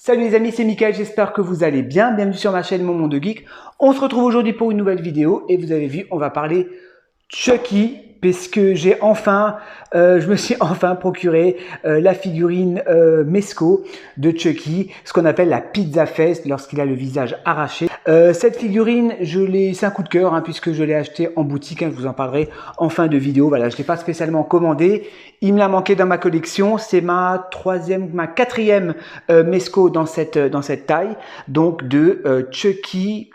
Salut les amis, c'est Mickaël, j'espère que vous allez bien. Bienvenue sur ma chaîne Mon Monde Geek. On se retrouve aujourd'hui pour une nouvelle vidéo et vous avez vu, on va parler Chucky parce que je me suis enfin procuré la figurine Mesco de Chucky, ce qu'on appelle la Pizza Fest lorsqu'il a le visage arraché. Cette figurine, c'est un coup de cœur puisque je l'ai acheté en boutique, je vous en parlerai en fin de vidéo. Voilà, je l'ai pas spécialement commandé, il me l'a manqué dans ma collection. C'est ma quatrième Mesco dans cette taille, donc de Chucky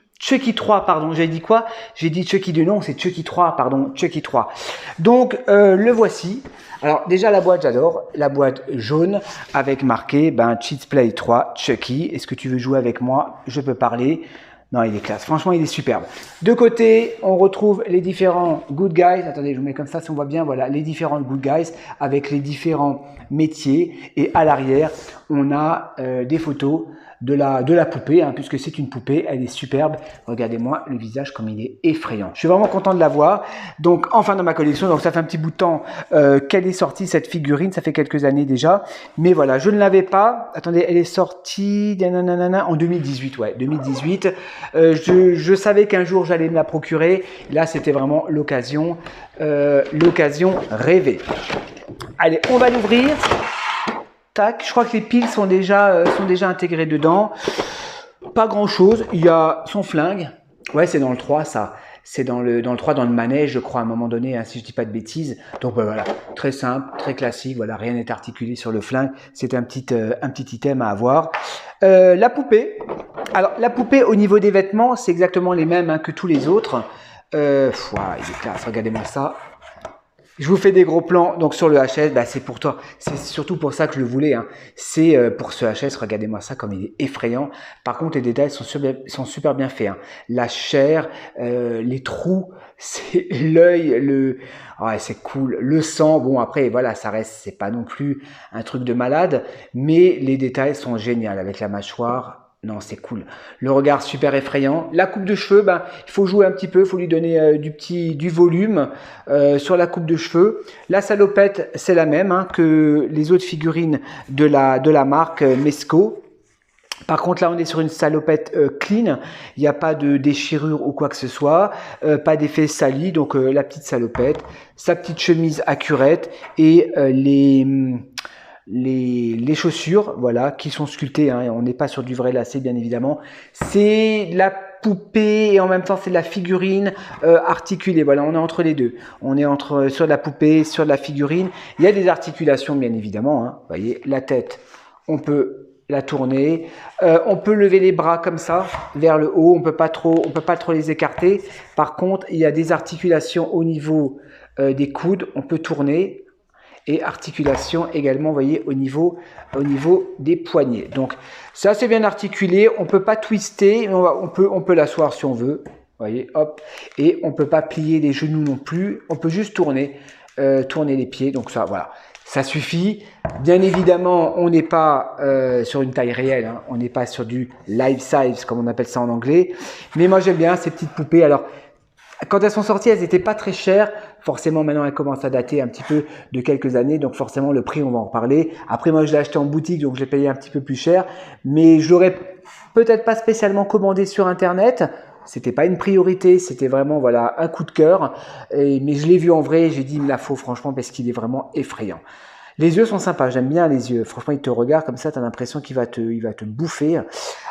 3, pardon, j'ai dit quoi? J'ai dit Chucky 2, non, c'est Chucky 3, pardon, Chucky 3. Donc, le voici. Alors, déjà, la boîte, j'adore. La boîte jaune avec marqué, Cheats Play 3, Chucky. Est-ce que tu veux jouer avec moi? Je peux parler. Non, il est classe. Franchement, il est superbe. De côté, on retrouve les différents good guys. Attendez, je vous mets comme ça si on voit bien. Voilà, les différents good guys avec les différents métiers. Et à l'arrière, on a des photos de la poupée, puisque c'est une poupée. Elle est superbe. Regardez-moi le visage comme il est effrayant. Je suis vraiment content de la voir. Donc, enfin dans ma collection. Donc, ça fait un petit bout de temps qu'elle est sortie, cette figurine. Ça fait quelques années déjà. Mais voilà, je ne l'avais pas. Attendez, elle est sortie en 2018. Ouais, 2018. Je savais qu'un jour j'allais me la procurer. Là, c'était vraiment l'occasion rêvée. Allez, on va l'ouvrir. Tac, je crois que les piles sont déjà intégrées dedans. Pas grand chose. Il y a son flingue. Ouais, c'est dans le 3 ça. C'est dans le 3, dans le manège, je crois, à un moment donné, si je dis pas de bêtises. Donc voilà, très simple, très classique. Voilà, rien n'est articulé sur le flingue. C'est un petit item à avoir. La poupée. Alors, la poupée, au niveau des vêtements, c'est exactement les mêmes que tous les autres. Il est classe, regardez-moi ça. Je vous fais des gros plans. Donc, sur le HS, c'est pour toi. C'est surtout pour ça que je le voulais. C'est pour ce HS, regardez-moi ça comme il est effrayant. Par contre, les détails sont super bien faits. La chair, les trous, c'est l'œil, c'est cool. Le sang, bon, après, voilà, ça reste, c'est pas non plus un truc de malade, mais les détails sont géniaux avec la mâchoire. Non, c'est cool. Le regard super effrayant. La coupe de cheveux, il faut jouer un petit peu, il faut lui donner du volume sur la coupe de cheveux. La salopette, c'est la même que les autres figurines de la marque Mesco. Par contre, là, on est sur une salopette clean. Il n'y a pas de déchirure ou quoi que ce soit. Pas d'effet sali. Donc, la petite salopette, sa petite chemise accurate et les chaussures, voilà, qui sont sculptées, on n'est pas sur du vrai lacet, bien évidemment. C'est la poupée et en même temps c'est de la figurine articulée. Voilà, on est entre les deux. On est sur la poupée, sur la figurine. Il y a des articulations, bien évidemment. Vous voyez, la tête, on peut la tourner. On peut lever les bras comme ça vers le haut. On peut pas trop les écarter. Par contre, il y a des articulations au niveau des coudes. On peut tourner. Et articulation également, vous voyez, au niveau des poignets. Donc, ça, c'est bien articulé. On ne peut pas twister, mais on peut l'asseoir si on veut. Vous voyez, hop. Et on ne peut pas plier les genoux non plus. On peut juste tourner les pieds. Donc, ça, voilà. Ça suffit. Bien évidemment, on n'est pas sur une taille réelle. On n'est pas sur du life size, comme on appelle ça en anglais. Mais moi, j'aime bien ces petites poupées. Alors, quand elles sont sorties, elles n'étaient pas très chères. Forcément, maintenant, elles commencent à dater un petit peu de quelques années. Donc, forcément, le prix, on va en reparler. Après, moi, je l'ai acheté en boutique, donc je l'ai payé un petit peu plus cher. Mais je l'aurais peut-être pas spécialement commandé sur Internet. C'était pas une priorité. C'était vraiment, voilà, un coup de cœur. Mais je l'ai vu en vrai. J'ai dit, il me la faut, franchement, parce qu'il est vraiment effrayant. Les yeux sont sympas. J'aime bien les yeux. Franchement, il te regarde comme ça. Tu as l'impression qu'il va te bouffer.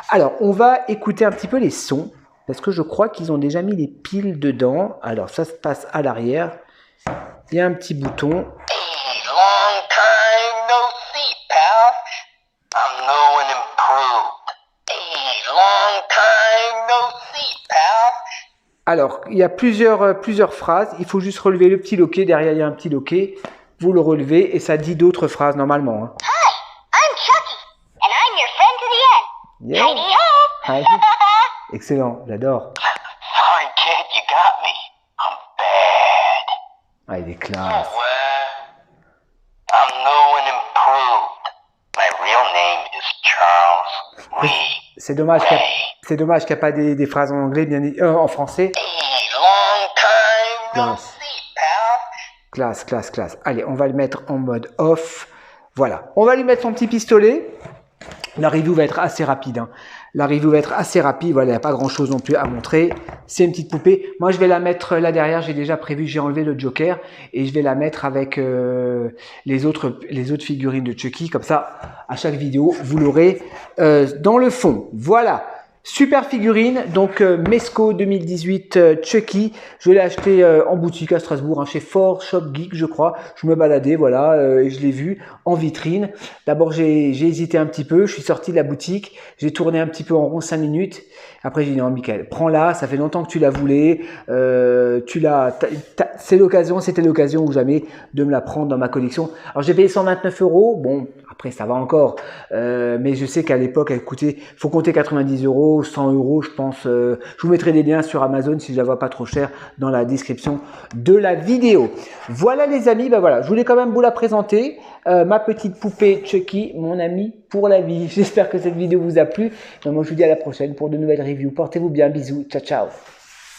Alors, on va écouter un petit peu les sons. Parce que je crois qu'ils ont déjà mis les piles dedans. Alors, ça se passe à l'arrière. Il y a un petit bouton. Hey, long time no see, pal. I'm new and improved. Hey, long time no see, pal. Alors, il y a plusieurs phrases. Il faut juste relever le petit loquet. Derrière, il y a un petit loquet. Vous le relevez et ça dit d'autres phrases normalement. Hi, I'm Chucky, and I'm your friend to the end. Yeah. Heidi ho! Hi. Excellent, j'adore. Sorry, kid, you got me. I'm bad. Ah, il est classe. I'm new and improved. My real name is Charles Lee. C'est dommage qu'il n'y a pas des phrases en anglais, en français. Hey, long time no Classe. see, pal. Classe. Allez, on va le mettre en mode off. Voilà. On va lui mettre son petit pistolet. La review va être assez rapide. Hein. La review va être assez rapide. Voilà, il n'y a pas grand chose non plus à montrer. C'est une petite poupée. Moi, je vais la mettre là derrière. J'ai déjà prévu, j'ai enlevé le Joker et je vais la mettre avec les autres figurines de Chucky. Comme ça, à chaque vidéo, vous l'aurez dans le fond. Voilà. Super figurine, donc Mesco 2018 Chucky, je l'ai acheté en boutique à Strasbourg, hein, chez Fort Shop Geek je crois, je me baladais voilà, et je l'ai vu en vitrine. D'abord j'ai hésité un petit peu, je suis sorti de la boutique, j'ai tourné un petit peu en rond 5 minutes, après j'ai dit non Michael, prends-la, ça fait longtemps que tu la voulais, c'était l'occasion ou jamais de me la prendre dans ma collection. Alors j'ai payé 129 €, bon après ça va encore, mais je sais qu'à l'époque elle coûtait, faut compter 90 €, 100 €, je pense. Je vous mettrai des liens sur Amazon si je la vois pas trop cher dans la description de la vidéo. Voilà les amis, ben voilà, je voulais quand même vous la présenter. Ma petite poupée Chucky, mon ami pour la vie. J'espère que cette vidéo vous a plu. Donc moi je vous dis à la prochaine pour de nouvelles reviews. Portez-vous bien, bisous, ciao ciao.